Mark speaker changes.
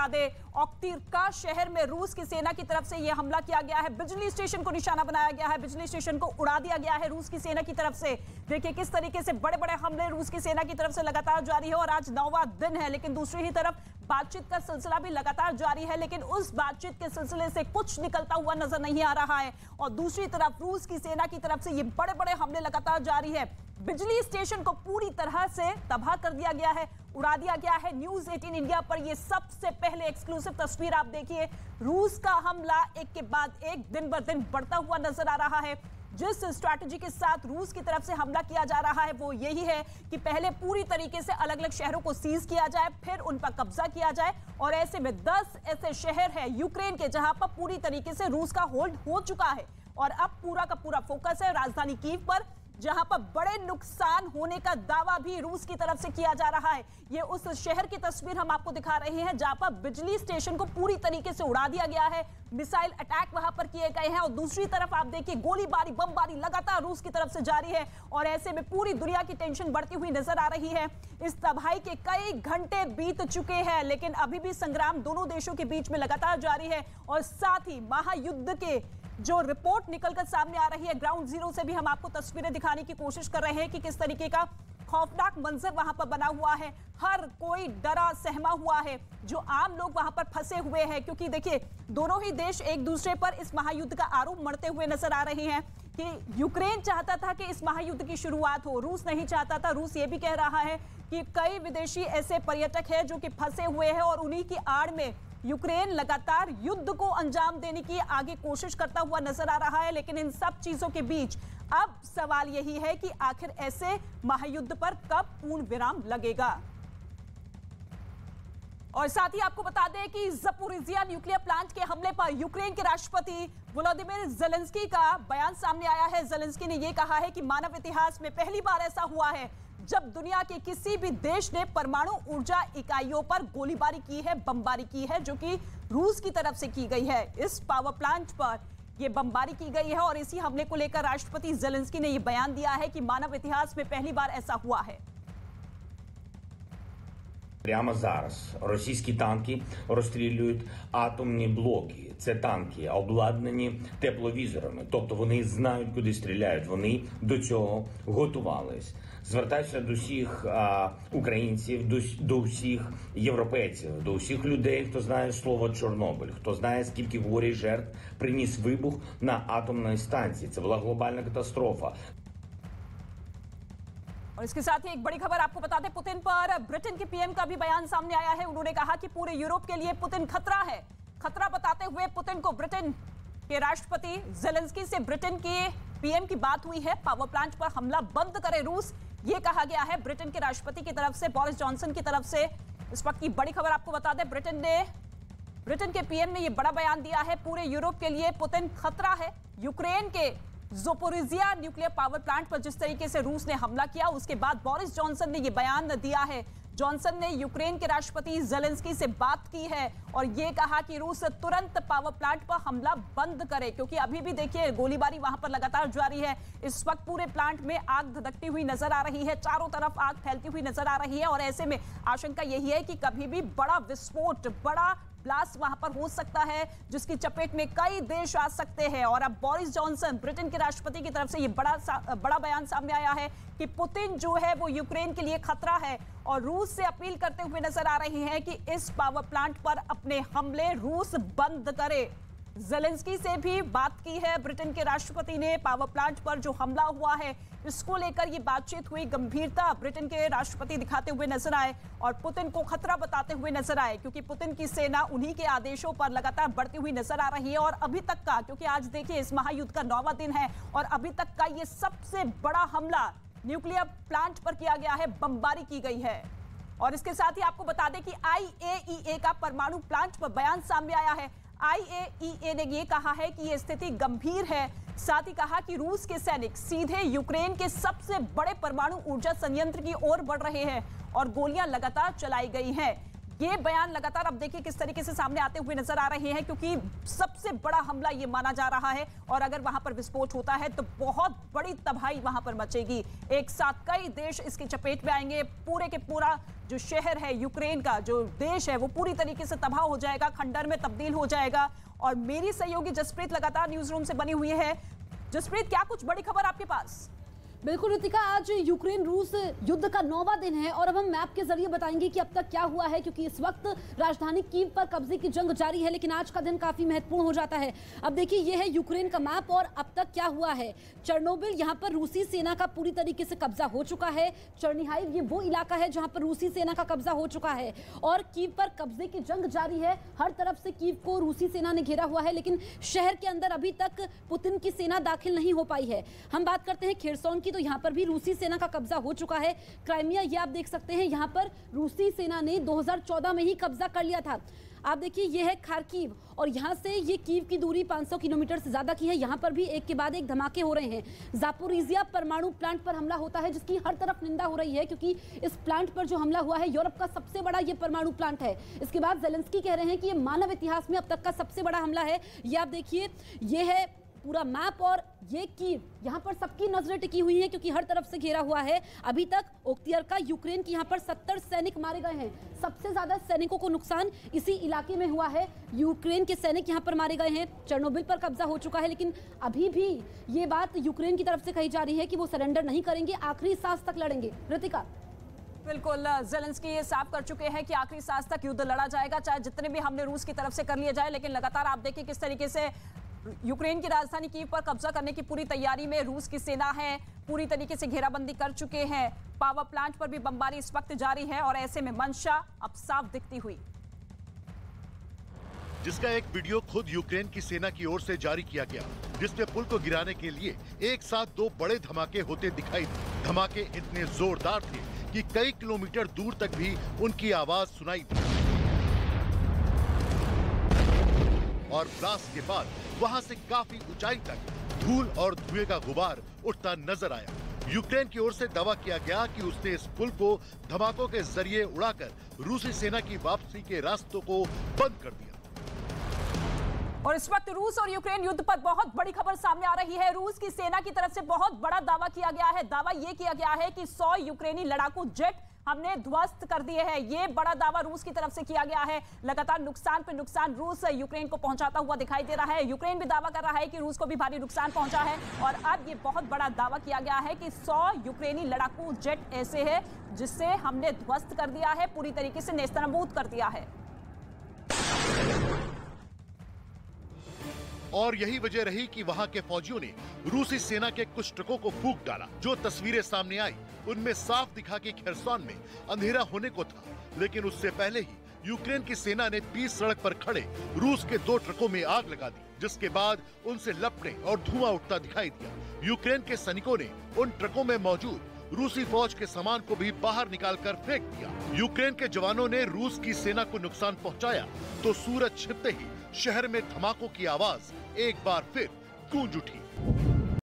Speaker 1: बता दें, ओक्तिर्का शहर में रूस की सेना की तरफ से यह हमला किया गया है। बिजली स्टेशन को निशाना बनाया गया है, बिजली स्टेशन को उड़ा दिया गया है रूस की सेना की तरफ से। देखिए किस तरीके से बड़े बड़े हमले रूस की सेना की तरफ से लगातार जारी है और आज 9वां दिन है। लेकिन दूसरी ही तरफ बातचीत का सिलसिला भी लगातार जारी है, लेकिन उस बातचीत के सिलसिले से कुछ निकलता हुआ नजर नहीं आ रहा है। और दूसरी तरफ रूस की सेना की तरफ से ये बड़े बड़े हमले लगातार जारी है। बिजली स्टेशन को पूरी तरह से तबाह कर दिया गया है, उड़ा दिया गया है। न्यूज़ 18 इंडिया पर यह सबसे पहले एक्सक्लूसिव तस्वीर आप देखिए। रूस का हमला एक के बाद एक दिन ब दिन बढ़ता हुआ नजर आ रहा है। जिस स्ट्रैटेजी के साथ रूस की तरफ से हमला किया जा रहा है वो यही है कि पहले पूरी तरीके से अलग अलग शहरों को सीज किया जाए, फिर उन पर कब्जा किया जाए। और ऐसे में 10 ऐसे शहर हैं यूक्रेन के जहां पर पूरी तरीके से रूस का होल्ड हो चुका है और अब पूरा का पूरा फोकस है राजधानी कीव पर, जहां पर बड़े नुकसान होने का दावा भी रूस की तरफ से किया जा रहा है। ये उस शहर की तस्वीर हम आपको दिखा रहे हैं जहां पर बिजली स्टेशन को पूरी तरीके से उड़ा दिया गया है, मिसाइल अटैक वहां पर किए गए हैं। और दूसरी तरफ आप देखिए गोलीबारी, बमबारी लगातार रूस की तरफ से जारी है और ऐसे में पूरी दुनिया की टेंशन बढ़ती हुई नजर आ रही है। इस तबाही के कई घंटे बीत चुके हैं, लेकिन अभी भी संग्राम दोनों देशों के बीच में लगातार जारी है। और साथ ही महायुद्ध के जो रिपोर्ट निकलकर सामने आ रही है ग्राउंड जीरो से भी हम आपको तस्वीरें दिखाने की कोशिश कर रहे हैं कि किस तरीके का खौफनाक मंजर वहां पर बना हुआ है। हर कोई डरा सहमा हुआ है, जो आम लोग वहां पर फंसे हुए हैं, क्योंकि देखिए दोनों ही देश एक दूसरे पर इस महायुद्ध का आरोप मढ़ते हुए नजर आ रहे हैं कि यूक्रेन चाहता था कि इस महायुद्ध की शुरुआत हो, रूस नहीं चाहता था। रूस ये भी कह रहा है कि कई विदेशी ऐसे पर्यटक हैं जो कि फंसे हुए हैं और उन्हीं की आड़ में यूक्रेन लगातार युद्ध को अंजाम देने की आगे कोशिश करता हुआ नजर आ रहा है। लेकिन इन सब चीजों के बीच अब सवाल यही है कि आखिर ऐसे महायुद्ध पर कब पूर्ण विराम लगेगा। और साथ ही आपको बता दें कि ज़पोरिज़िया न्यूक्लियर प्लांट के हमले पर यूक्रेन के राष्ट्रपति वोलोदिमीर ज़ेलेंस्की का बयान सामने आया है। ज़ेलेंस्की ने यह कहा है कि मानव इतिहास में पहली बार ऐसा हुआ है जब दुनिया के किसी भी देश ने परमाणु ऊर्जा इकाइयों पर गोलीबारी की है, बमबारी की है, जो कि रूस की तरफ से की गई है। इस पावर प्लांट पर यह बमबारी की गई है और इसी हमले को लेकर राष्ट्रपति ज़ेलेंस्की ने यह बयान दिया है कि मानव इतिहास में पहली बार ऐसा हुआ है।
Speaker 2: Прямо зараз російські танки розстрілюють атомні блоки. Це танки обладнані тепловізорами, тобто вони знають, куди стріляють. Вони до цього готувались. Звертаюся до всіх українців, до всіх європейців, до всіх людей, хто знає слово Чорнобиль, хто знає, скільки горя і жертв приніс вибух на атомній станції. Це була глобальна катастрофа.
Speaker 1: और इसके साथ ही एक बड़ी खबर आपको बता दें, पुतिन पर ब्रिटेन के पीएम का भी बयान सामने आया है। उन्होंने कहा कि पूरे यूरोप के लिए पुतिन खतरा है। खतरा बताते हुए पुतिन को ब्रिटेन के राष्ट्रपति ज़ेलेंस्की से ब्रिटेन के पीएम की बात हुई है। पावर प्लांट पर हमला बंद करे रूस, ये कहा गया है ब्रिटेन के राष्ट्रपति की तरफ से, बोरिस जॉनसन की तरफ से। इस वक्त की बड़ी खबर आपको बता दें, ब्रिटेन के पीएम ने यह बड़ा बयान दिया है। पूरे यूरोप के लिए पुतिन खतरा है। यूक्रेन के ज़पोरिज़िया न्यूक्लियर पावर प्लांट पर जिस तरीके से रूस ने हमला किया, उसके बाद बोरिस जॉनसन ने यह बयान दिया है। जॉनसन ने यूक्रेन के राष्ट्रपति ज़ेलेंस्की से बात की है और यह कहा कि रूस तुरंत पावर प्लांट पर हमला बंद करे, क्योंकि अभी भी देखिए गोलीबारी वहां पर लगातार जारी है। इस वक्त पूरे प्लांट में आग धधकती हुई नजर आ रही है, चारों तरफ आग फैलती हुई नजर आ रही है और ऐसे में आशंका यही है कि कभी भी बड़ा विस्फोट, बड़ा ब्लास्ट वहां पर हो सकता है, जिसकी चपेट में कई देश आ सकते हैं। और अब बोरिस जॉनसन, ब्रिटेन के राष्ट्रपति की तरफ से ये बड़ा बयान सामने आया है कि पुतिन जो है वो यूक्रेन के लिए खतरा है और रूस से अपील करते हुए नजर आ रही है कि इस पावर प्लांट पर अपने हमले रूस बंद करे। ज़ेलेंस्की से भी बात की है ब्रिटेन के राष्ट्रपति ने। पावर प्लांट पर जो हमला हुआ है इसको लेकर ये बातचीत हुई, गंभीरता ब्रिटेन के राष्ट्रपति दिखाते हुए नजर आए और पुतिन को खतरा बताते हुए नजर आए, क्योंकि पुतिन की सेना उन्हीं के आदेशों पर लगातार बढ़ती हुई नजर आ रही है। और अभी तक का, क्योंकि आज देखिए इस महायुद्ध का 9वां दिन है और अभी तक का ये सबसे बड़ा हमला न्यूक्लियर प्लांट पर किया गया है, बमबारी की गई है। और इसके साथ ही आपको बता दें कि IAEA का परमाणु प्लांट पर बयान सामने आया है। IAEA ने यह कहा है कि यह स्थिति गंभीर है। साथ ही कहा कि रूस के सैनिक सीधे यूक्रेन के सबसे बड़े परमाणु ऊर्जा संयंत्र की ओर बढ़ रहे हैं और गोलियां लगातार चलाई गई हैं। ये बयान लगातार अब देखिए किस तरीके से सामने आते हुए नजर आ रहे हैं, क्योंकि सबसे बड़ा हमला ये माना जा रहा है और अगर वहां पर विस्फोट होता है तो बहुत बड़ी तबाही वहां पर मचेगी। एक साथ कई देश इसकी चपेट में आएंगे। पूरे के पूरा जो शहर है, यूक्रेन का जो देश है, वो पूरी तरीके से तबाह हो जाएगा, खंडर में तब्दील हो जाएगा। और मेरी सहयोगी जसप्रीत लगातार न्यूज रूम से बनी हुई है। जसप्रीत, क्या कुछ बड़ी खबर आपके पास?
Speaker 3: बिल्कुल ऋतिका, आज यूक्रेन रूस युद्ध का 9वां दिन है और अब हम मैप के जरिए बताएंगे कि अब तक क्या हुआ है, क्योंकि इस वक्त राजधानी कीव पर कब्जे की जंग जारी है, लेकिन आज का दिन काफी महत्वपूर्ण हो जाता है। अब देखिए, यह है यूक्रेन का मैप और अब तक क्या हुआ है। चेर्नोबिल, यहाँ पर रूसी सेना का पूरी तरीके से कब्जा हो चुका है। चर्निहाइव, ये वो इलाका है जहाँ पर रूसी सेना का कब्जा हो चुका है और कीव पर कब्जे की जंग जारी है। हर तरफ से कीव को रूसी सेना ने घेरा हुआ है, लेकिन शहर के अंदर अभी तक पुतिन की सेना दाखिल नहीं हो पाई है। हम बात करते हैं खेरसोन की, तो यहाँ पर भी रूसी सेना का कब्जा हो चुका है। क्राइमिया, ये आप देख सकते हैं, यहाँ पर रूसी सेना ने 2014 में ही कब्जा कर लिया था। आप देखिए, ये है खार्किव और यहाँ से ये कीव की दूरी 500 किलोमीटर से ज्यादा की है। यहाँ पर भी एक के बाद एक धमाके हो रहे हैं। जापोरिजिया परमाणु प्लांट पर हमला होता है, जिसकी हर तरफ निंदा हो रही है, क्योंकि इस प्लांट पर जो हमला हुआ है यूरोप का सबसे बड़ा ये परमाणु प्लांट है। इसके बाद जेलेंस्की कह रहे हैं कि ये मानव इतिहास में अब तक का सबसे बड़ा हमला है। ये आप देखिए, ये है पूरा मैप और ये कीव, यहाँ पर सबकी नजरें टिकी हुई हैं क्योंकि हर तरफ से घेरा हुआ है। अभी तक ओक्तियर का यूक्रेन की यहाँ पर 70 सैनिक मारे गए हैं। सबसे ज्यादा सैनिकों को नुकसान इसी इलाके में हुआ है। यूक्रेन के सैनिक यहाँ पर मारे गए हैं। चेर्नोबिल पर कब्जा हो चुका है, लेकिन अभी भी ये बात यूक्रेन की तरफ से कही जा रही है कि वो सरेंडर नहीं करेंगे, आखिरी सांस तक लड़ेंगे। ऋतिका,
Speaker 1: बिल्कुल, जेलेंस्की ये साफ कर चुके हैं कि आखिरी सांस तक युद्ध लड़ा जाएगा, चाहे जितने भी हमले रूस की तरफ से कर लिए जाए। लेकिन लगातार आप देखिए किस तरीके से यूक्रेन की राजधानी कीव पर कब्जा करने की पूरी तैयारी में रूस की सेना है। पूरी तरीके से घेराबंदी कर चुके हैं। पावर प्लांट पर भी बमबारी इस वक्त जारी है और ऐसे में मंशा अब साफ दिखती हुई,
Speaker 4: जिसका एक वीडियो खुद यूक्रेन की सेना की ओर से जारी किया गया, जिसमें पुल को गिराने के लिए एक साथ 2 बड़े धमाके होते दिखाई दिए। धमाके इतने जोरदार थे कि कई किलोमीटर दूर तक भी उनकी आवाज सुनाई दी और ब्लास्ट के बाद वहां से काफी ऊंचाई तक धूल और धुएं का गुबार उठता नजर आया। यूक्रेन की ओर से दावा किया गया कि उसने इस पुल को धमाकों के जरिए उड़ाकर रूसी सेना की वापसी के रास्तों को बंद कर दिया।
Speaker 1: और इस वक्त रूस और यूक्रेन युद्ध पर बहुत बड़ी खबर सामने आ रही है। रूस की सेना की तरफ से बहुत बड़ा दावा किया गया है। दावा यह किया गया है कि 100 यूक्रेनी लड़ाकू जेट हमने ध्वस्त कर दिए हैं। ये बड़ा दावा रूस की तरफ से किया गया है। लगातार नुकसान पर नुकसान रूस यूक्रेन को पहुंचाता हुआ दिखाई दे रहा है। यूक्रेन भी दावा कर रहा है कि रूस को भी भारी नुकसान पहुंचा है और अब ये बहुत बड़ा दावा किया गया है कि 100 यूक्रेनी लड़ाकू जेट ऐसे हैं जिससे हमने ध्वस्त कर दिया है, पूरी तरीके से नेस्तनाबूद कर दिया है।
Speaker 4: और यही वजह रही कि वहां के फौजियों ने रूसी सेना के कुछ ट्रकों को फूंक डाला। जो तस्वीरें सामने आई उनमें साफ दिखा कि खेरसोन में अंधेरा होने को था, लेकिन उससे पहले ही यूक्रेन की सेना ने 20 सड़क पर खड़े रूस के 2 ट्रकों में आग लगा दी, जिसके बाद उनसे लपटें और धुआं उठता दिखाई दिया। यूक्रेन के सैनिकों ने उन ट्रकों में मौजूद रूसी फौज के सामान को भी बाहर निकालकर फेंक दिया। यूक्रेन के जवानों ने रूस की सेना को नुकसान पहुंचाया तो सूरज छिपते ही शहर में धमाकों की आवाज एक बार फिर गूंज उठी।